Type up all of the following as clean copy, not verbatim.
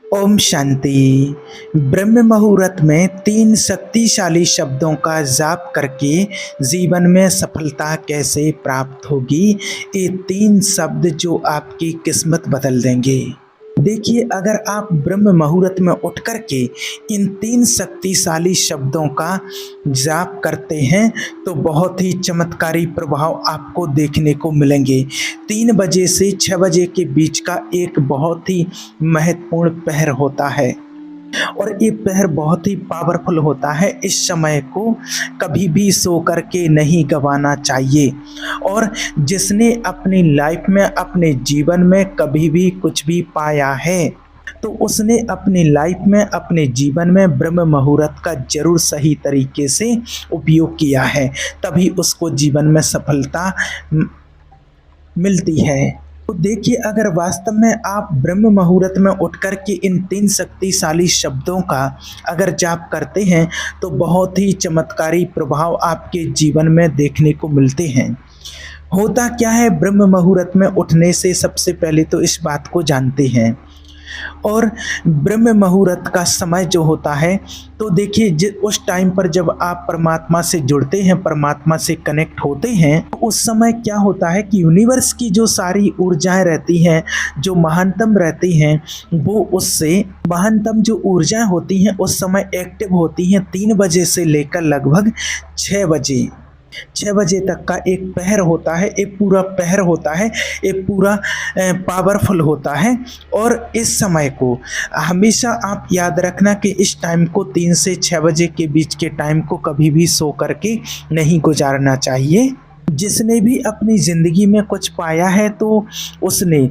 ओम शांति। ब्रह्म मुहूर्त में 3 शक्तिशाली शब्दों का जाप करके जीवन में सफलता कैसे प्राप्त होगी। ये 3 शब्द जो आपकी किस्मत बदल देंगे। देखिए, अगर आप ब्रह्म मुहूर्त में उठ कर के इन 3 शक्तिशाली शब्दों का जाप करते हैं तो बहुत ही चमत्कारी प्रभाव आपको देखने को मिलेंगे। 3 बजे से 6 बजे के बीच का एक बहुत ही महत्वपूर्ण पहर होता है और ये पहर बहुत ही पावरफुल होता है। इस समय को कभी भी सो करके नहीं गंवाना चाहिए। और जिसने अपनी लाइफ में, अपने जीवन में कभी भी कुछ भी पाया है तो उसने अपनी लाइफ में, अपने जीवन में ब्रह्म मुहूर्त का जरूर सही तरीके से उपयोग किया है, तभी उसको जीवन में सफलता मिलती है। तो देखिए, अगर वास्तव में आप ब्रह्म मुहूर्त में उठ कर के इन 3 शक्तिशाली शब्दों का अगर जाप करते हैं तो बहुत ही चमत्कारी प्रभाव आपके जीवन में देखने को मिलते हैं। होता क्या है, ब्रह्म मुहूर्त में उठने से सबसे पहले तो इस बात को जानते हैं। और ब्रह्म मुहूर्त का समय जो होता है, तो देखिए उस टाइम पर जब आप परमात्मा से जुड़ते हैं, परमात्मा से कनेक्ट होते हैं, तो उस समय क्या होता है कि यूनिवर्स की जो सारी ऊर्जाएं रहती हैं, जो महानतम रहती हैं, वो उससे महानतम जो ऊर्जाएं होती हैं उस समय एक्टिव होती हैं 3 बजे से लेकर लगभग 6 बजे। 6 बजे तक का एक पहर होता है, एक पूरा पहर होता है, एक पूरा पावरफुल होता है। और इस समय को हमेशा आप याद रखना कि इस टाइम को 3 से 6 बजे के बीच के टाइम को कभी भी सो करके नहीं गुजारना चाहिए। जिसने भी अपनी ज़िंदगी में कुछ पाया है तो उसने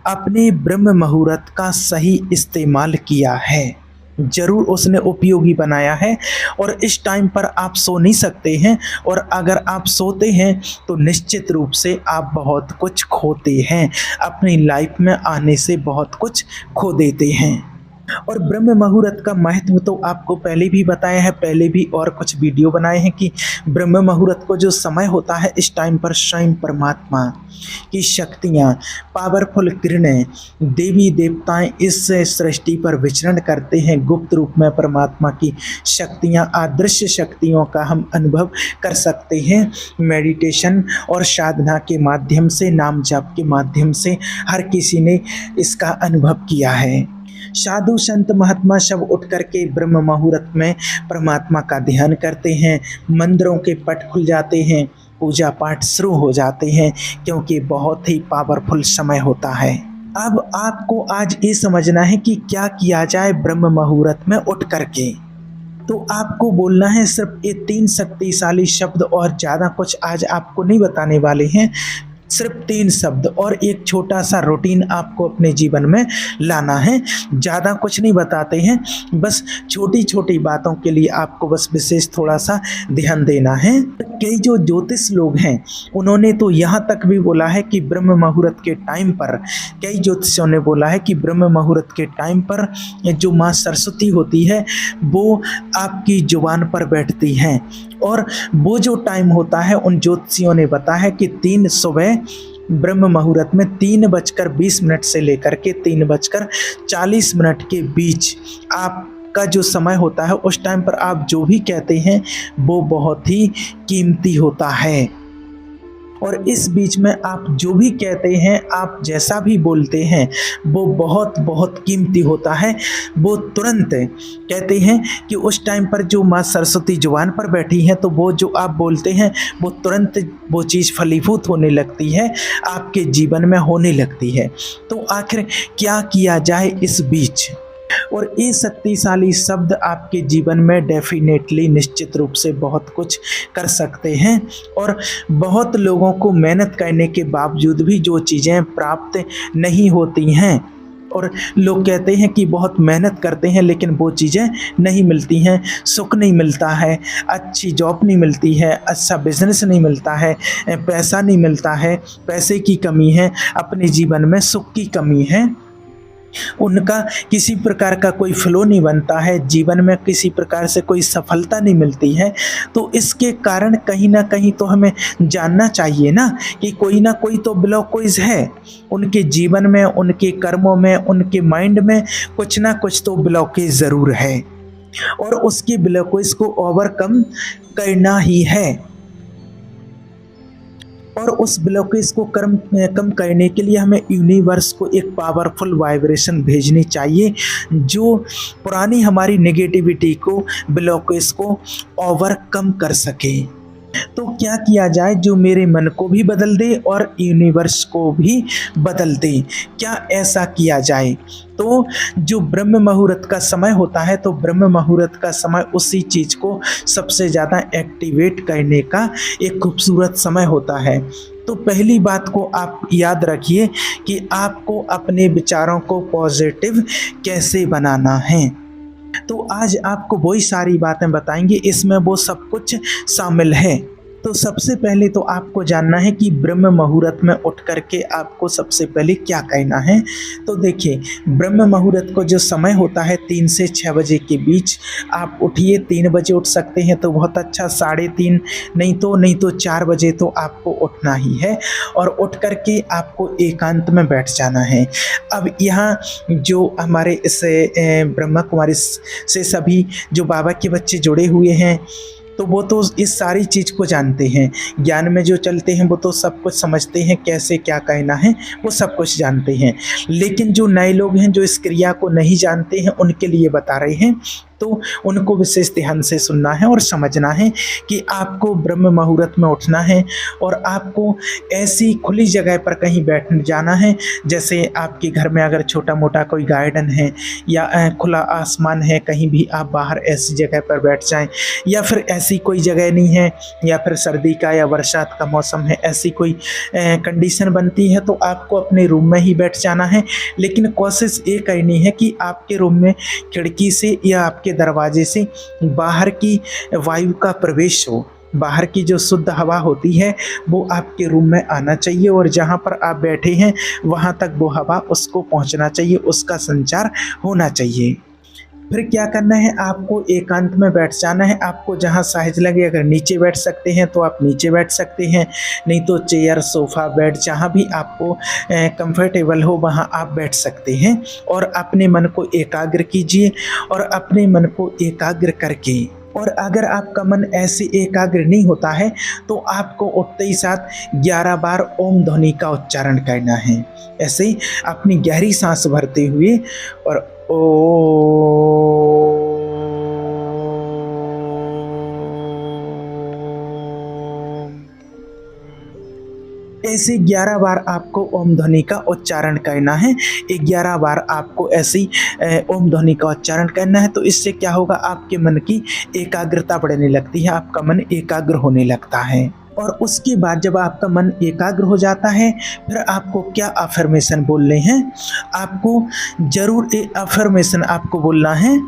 अपने ब्रह्म मुहूर्त का सही इस्तेमाल किया है, ज़रूर उसने उपयोगी बनाया है। और इस टाइम पर आप सो नहीं सकते हैं, और अगर आप सोते हैं तो निश्चित रूप से आप बहुत कुछ खोते हैं, अपनी लाइफ में आने से बहुत कुछ खो देते हैं। और ब्रह्म मुहूर्त का महत्व तो आपको पहले भी बताया है, पहले भी और कुछ वीडियो बनाए हैं कि ब्रह्म मुहूर्त को जो समय होता है, इस टाइम पर स्वयं परमात्मा की शक्तियाँ, पावरफुल किरणें, देवी देवताएं इस सृष्टि पर विचरण करते हैं। गुप्त रूप में परमात्मा की शक्तियाँ, अदृश्य शक्तियों का हम अनुभव कर सकते हैं मेडिटेशन और साधना के माध्यम से, नाम जाप के माध्यम से हर किसी ने इसका अनुभव किया है। साधु संत महात्मा सब उठ करके ब्रह्म मुहूर्त में परमात्मा का ध्यान करते हैं, मंदिरों के पट खुल जाते हैं, पूजा पाठ शुरू हो जाते हैं, क्योंकि बहुत ही पावरफुल समय होता है। अब आपको आज ये समझना है कि क्या किया जाए ब्रह्म मुहूर्त में उठ करके। तो आपको बोलना है सिर्फ ये 3 शक्तिशाली शब्द, और ज़्यादा कुछ आज आपको नहीं बताने वाले हैं। सिर्फ 3 शब्द और एक छोटा सा रूटीन आपको अपने जीवन में लाना है। ज़्यादा कुछ नहीं बताते हैं, बस छोटी छोटी बातों के लिए आपको बस विशेष थोड़ा सा ध्यान देना है। कई जो ज्योतिष लोग हैं उन्होंने तो यहाँ तक भी बोला है कि ब्रह्म मुहूर्त के टाइम पर, कई ज्योतिषों ने बोला है कि ब्रह्म मुहूर्त के टाइम पर जो माँ सरस्वती होती है वो आपकी जुबान पर बैठती हैं। और वो जो टाइम होता है, उन ज्योतिषियों ने बताया है कि 3 सुबह ब्रह्म मुहूर्त में 3:20 से लेकर के 3:40 के बीच आपका जो समय होता है, उस टाइम पर आप जो भी कहते हैं वो बहुत ही कीमती होता है। और इस बीच में आप जो भी कहते हैं, आप जैसा भी बोलते हैं, वो बहुत बहुत कीमती होता है। वो तुरंत कहते हैं कि उस टाइम पर जो माँ सरस्वती जुबान पर बैठी हैं, तो वो जो आप बोलते हैं वो तुरंत वो चीज़ फलीभूत होने लगती है, आपके जीवन में होने लगती है। तो आखिर क्या किया जाए इस बीच? और ये शक्तिशाली शब्द आपके जीवन में डेफिनेटली, निश्चित रूप से बहुत कुछ कर सकते हैं। और बहुत लोगों को मेहनत करने के बावजूद भी जो चीज़ें प्राप्त नहीं होती हैं, और लोग कहते हैं कि बहुत मेहनत करते हैं लेकिन वो चीज़ें नहीं मिलती हैं, सुख नहीं मिलता है, अच्छी जॉब नहीं मिलती है, अच्छा बिजनेस नहीं मिलता है, पैसा नहीं मिलता है, पैसे की कमी है, अपने जीवन में सुख की कमी है। उनका किसी प्रकार का कोई फ्लो नहीं बनता है, जीवन में किसी प्रकार से कोई सफलता नहीं मिलती है, तो इसके कारण कहीं न कहीं तो हमें जानना चाहिए ना कि कोई ना कोई तो ब्लॉकेज है। उनके जीवन में, उनके कर्मों में, उनके माइंड में कुछ ना कुछ तो ब्लॉकेज ज़रूर है और उसकी ब्लॉकेज को ओवरकम करना ही है। और उस ब्लॉकेज को कम करने के लिए हमें यूनिवर्स को एक पावरफुल वाइब्रेशन भेजनी चाहिए, जो पुरानी हमारी नेगेटिविटी को, ब्लॉकेज को ओवरकम कर सके। तो क्या किया जाए जो मेरे मन को भी बदल दे और यूनिवर्स को भी बदल दे? क्या ऐसा किया जाए? तो जो ब्रह्म मुहूर्त का समय होता है, तो ब्रह्म मुहूर्त का समय उसी चीज़ को सबसे ज़्यादा एक्टिवेट करने का एक खूबसूरत समय होता है। तो पहली बात को आप याद रखिए कि आपको अपने विचारों को पॉजिटिव कैसे बनाना है। तो आज आपको वही सारी बातें बताएंगे, इसमें वो सब कुछ शामिल है। तो सबसे पहले तो आपको जानना है कि ब्रह्म मुहूर्त में उठ करके आपको सबसे पहले क्या करना है। तो देखिए, ब्रह्म मुहूर्त को जो समय होता है 3 से 6 बजे के बीच आप उठिए। 3 बजे उठ सकते हैं तो बहुत अच्छा, 3:30 नहीं तो 4 बजे तो आपको उठना ही है और उठ करके आपको एकांत में बैठ जाना है। अब यहाँ जो हमारे इस ब्रह्मा कुमारी से सभी जो बाबा के बच्चे जुड़े हुए हैं, तो वो तो इस सारी चीज़ को जानते हैं, ज्ञान में जो चलते हैं वो तो सब कुछ समझते हैं, कैसे क्या कहना है वो सब कुछ जानते हैं। लेकिन जो नए लोग हैं जो इस क्रिया को नहीं जानते हैं, उनके लिए बता रहे हैं। तो उनको विशेष ध्यान से सुनना है और समझना है कि आपको ब्रह्म मुहूर्त में उठना है और आपको ऐसी खुली जगह पर कहीं बैठ जाना है, जैसे आपके घर में अगर छोटा मोटा कोई गार्डन है या खुला आसमान है, कहीं भी आप बाहर ऐसी जगह पर बैठ जाएं, या फिर ऐसी कोई जगह नहीं है, या फिर सर्दी का या बरसात का मौसम है, ऐसी कोई कंडीशन बनती है तो आपको अपने रूम में ही बैठ जाना है। लेकिन कोशिश ये करनी है कि आपके रूम में खिड़की से या आपके दरवाजे से बाहर की वायु का प्रवेश हो, बाहर की जो शुद्ध हवा होती है वो आपके रूम में आना चाहिए और जहाँ पर आप बैठे हैं वहाँ तक वो हवा उसको पहुँचना चाहिए, उसका संचार होना चाहिए। फिर क्या करना है, आपको एकांत में बैठ जाना है। आपको जहाँ सहज लगे, अगर नीचे बैठ सकते हैं तो आप नीचे बैठ सकते हैं, नहीं तो चेयर, सोफ़ा, बेड, जहाँ भी आपको कंफर्टेबल हो वहाँ आप बैठ सकते हैं और अपने मन को एकाग्र कीजिए। और अपने मन को एकाग्र करके, और अगर आपका मन ऐसे एकाग्र नहीं होता है तो आपको उठते ही साथ 11 बार ओम ध्वनि का उच्चारण करना है। ऐसे ही अपनी गहरी सांस भरते हुए और ऐसे 11 बार आपको ओम ध्वनि का उच्चारण करना है। 11 बार आपको ऐसी ओम ध्वनि का उच्चारण करना है। तो इससे क्या होगा, आपके मन की एकाग्रता बढ़ने लगती है, आपका मन एकाग्र होने लगता है। और उसके बाद जब आपका मन एकाग्र हो जाता है, फिर आपको क्या अफर्मेशन बोलने हैं, आपको ज़रूर एक अफर्मेशन आपको बोलना है।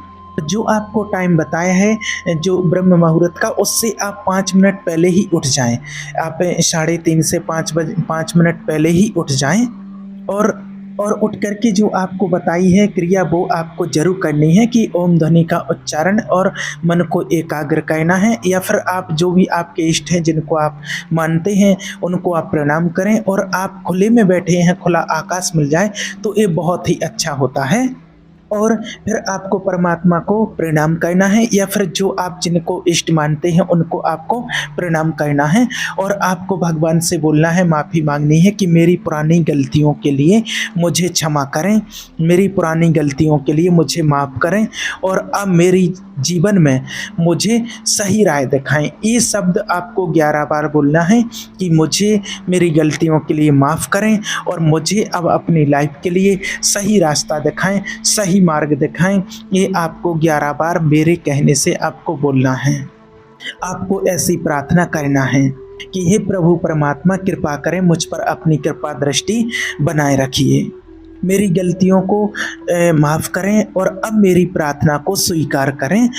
जो आपको टाइम बताया है जो ब्रह्म मुहूर्त का, उससे आप 5 मिनट पहले ही उठ जाएं। आप 3:30 से 5 मिनट पहले ही उठ जाएं और उठ करके जो आपको बताई है क्रिया वो आपको जरूर करनी है कि ओम ध्वनि का उच्चारण और मन को एकाग्र करना है। या फिर आप जो भी आपके इष्ट हैं जिनको आप मानते हैं उनको आप प्रणाम करें, और आप खुले में बैठे हैं, खुला आकाश मिल जाए तो ये बहुत ही अच्छा होता है। और फिर आपको परमात्मा को प्रणाम करना है, या फिर जो आप जिनको इष्ट मानते हैं उनको आपको प्रणाम करना है। और आपको भगवान से बोलना है, माफ़ी मांगनी है कि मेरी पुरानी गलतियों के लिए मुझे क्षमा करें, मेरी पुरानी गलतियों के लिए मुझे माफ़ करें, और अब मेरी जीवन में मुझे सही राह दिखाएं। ये शब्द आपको 11 बार बोलना है कि मुझे मेरी गलतियों के लिए माफ़ करें और मुझे अब अपनी लाइफ के लिए सही रास्ता दिखाएं, सही मार्ग दिखाएं। ये आपको 11 बार मेरे कहने से आपको बोलना है। आपको ऐसी प्रार्थना करना है कि हे प्रभु परमात्मा, कृपा करें मुझ पर, अपनी कृपा दृष्टि बनाए रखिए, मेरी गलतियों को माफ़ करें और अब मेरी प्रार्थना को स्वीकार करें,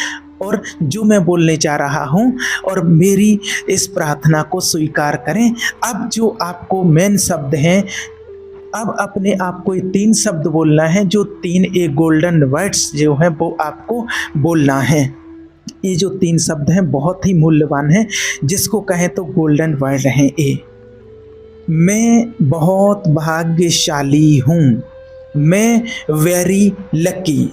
और जो मैं बोलने जा रहा हूँ और मेरी इस प्रार्थना को स्वीकार करें। अब जो आपको मेन शब्द हैं अब अपने आप को ये 3 शब्द बोलना है, जो 3 एक गोल्डन वर्ड्स जो हैं वो आपको बोलना है। ये जो 3 शब्द हैं बहुत ही मूल्यवान हैं, जिसको कहें तो गोल्डन वर्ड हैं ये। मैं बहुत भाग्यशाली हूँ। मैं very lucky.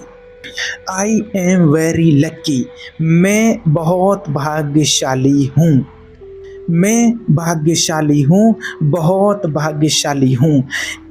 I am very lucky. मैं बहुत भाग्यशाली हूँ। मैं भाग्यशाली हूँ, बहुत भाग्यशाली हूँ।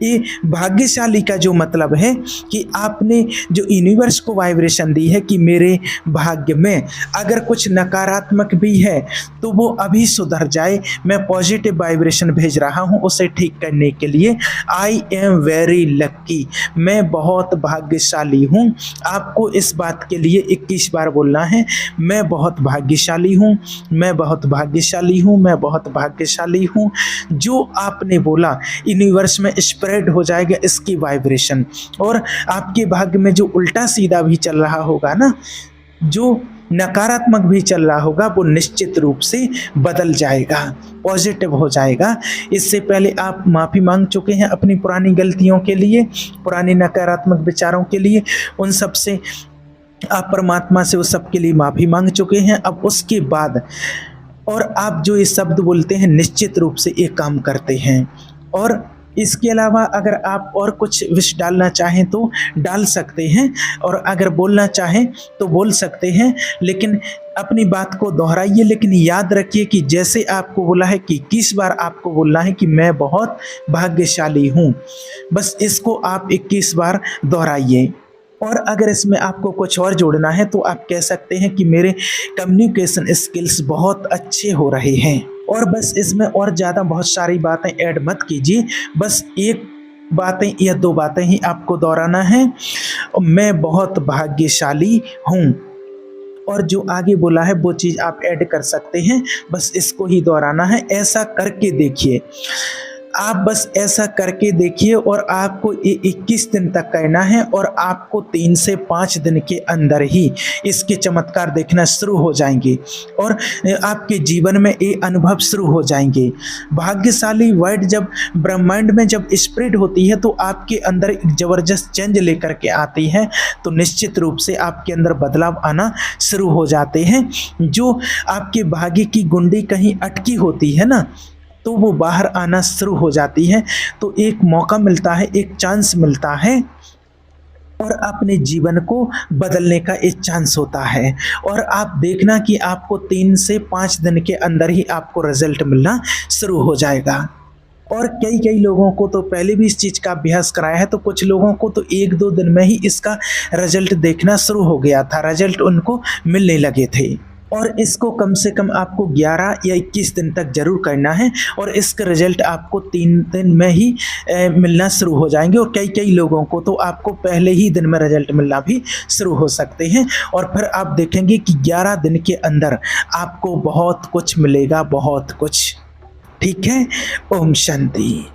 ये भाग्यशाली का जो मतलब है कि आपने जो यूनिवर्स को वाइब्रेशन दी है कि मेरे भाग्य में अगर कुछ नकारात्मक भी है तो वो अभी सुधर जाए, मैं पॉजिटिव वाइब्रेशन भेज रहा हूँ उसे ठीक करने के लिए। आई एम वेरी लक्की। मैं बहुत भाग्यशाली हूँ। आपको इस बात के लिए 21 बार बोलना है, मैं बहुत भाग्यशाली हूँ, मैं बहुत भाग्यशाली हूँ, मैं बहुत भाग्यशाली हूँ। जो आपने बोला यूनिवर्स में स्प्रेड हो जाएगा इसकी वाइब्रेशन, और आपके भाग्य में जो उल्टा सीधा भी चल रहा होगा ना, जो नकारात्मक भी चल रहा होगा, वो निश्चित रूप से बदल जाएगा, पॉजिटिव हो जाएगा। इससे पहले आप माफ़ी मांग चुके हैं अपनी पुरानी गलतियों के लिए, पुराने नकारात्मक विचारों के लिए, उन सब से आप परमात्मा से उस सब के लिए माफ़ी मांग चुके हैं। अब उसके बाद और आप जो ये शब्द बोलते हैं निश्चित रूप से ये काम करते हैं। और इसके अलावा अगर आप और कुछ विश डालना चाहें तो डाल सकते हैं, और अगर बोलना चाहें तो बोल सकते हैं, लेकिन अपनी बात को दोहराइए। लेकिन याद रखिए कि जैसे आपको बोला है कि 21 बार आपको बोलना है कि मैं बहुत भाग्यशाली हूँ, बस इसको आप 21 बार दोहराइए। और अगर इसमें आपको कुछ और जोड़ना है तो आप कह सकते हैं कि मेरे कम्युनिकेशन स्किल्स बहुत अच्छे हो रहे हैं। और बस इसमें और ज़्यादा बहुत सारी बातें ऐड मत कीजिए, बस एक बातें या 2 बातें ही आपको दोहराना है, मैं बहुत भाग्यशाली हूँ। और जो आगे बोला है वो चीज़ आप ऐड कर सकते हैं, बस इसको ही दोहराना है। ऐसा करके देखिए, आप बस ऐसा करके देखिए, और आपको ये 21 दिन तक करना है, और आपको 3 से 5 दिन के अंदर ही इसके चमत्कार देखना शुरू हो जाएंगे, और आपके जीवन में ये अनुभव शुरू हो जाएंगे। भाग्यशाली वर्ड जब ब्रह्मांड में जब स्प्रेड होती है तो आपके अंदर एक ज़बरदस्त चेंज लेकर के आती है, तो निश्चित रूप से आपके अंदर बदलाव आना शुरू हो जाते हैं। जो आपके भाग्य की गुंडी कहीं अटकी होती है ना, तो वो बाहर आना शुरू हो जाती है। तो एक मौका मिलता है, एक चांस मिलता है, और अपने जीवन को बदलने का एक चांस होता है। और आप देखना कि आपको 3 से 5 दिन के अंदर ही आपको रिजल्ट मिलना शुरू हो जाएगा। और कई लोगों को तो पहले भी इस चीज़ का अभ्यास कराया है, तो कुछ लोगों को तो 1-2 दिन में ही इसका रिजल्ट देखना शुरू हो गया था, रिजल्ट उनको मिलने लगे थे। और इसको कम से कम आपको 11 या 21 दिन तक ज़रूर करना है, और इसका रिजल्ट आपको 3 दिन में ही मिलना शुरू हो जाएंगे। और कई लोगों को तो आपको पहले ही दिन में रिजल्ट मिलना भी शुरू हो सकते हैं, और फिर आप देखेंगे कि 11 दिन के अंदर आपको बहुत कुछ मिलेगा, बहुत कुछ। ठीक है। ओम शांति।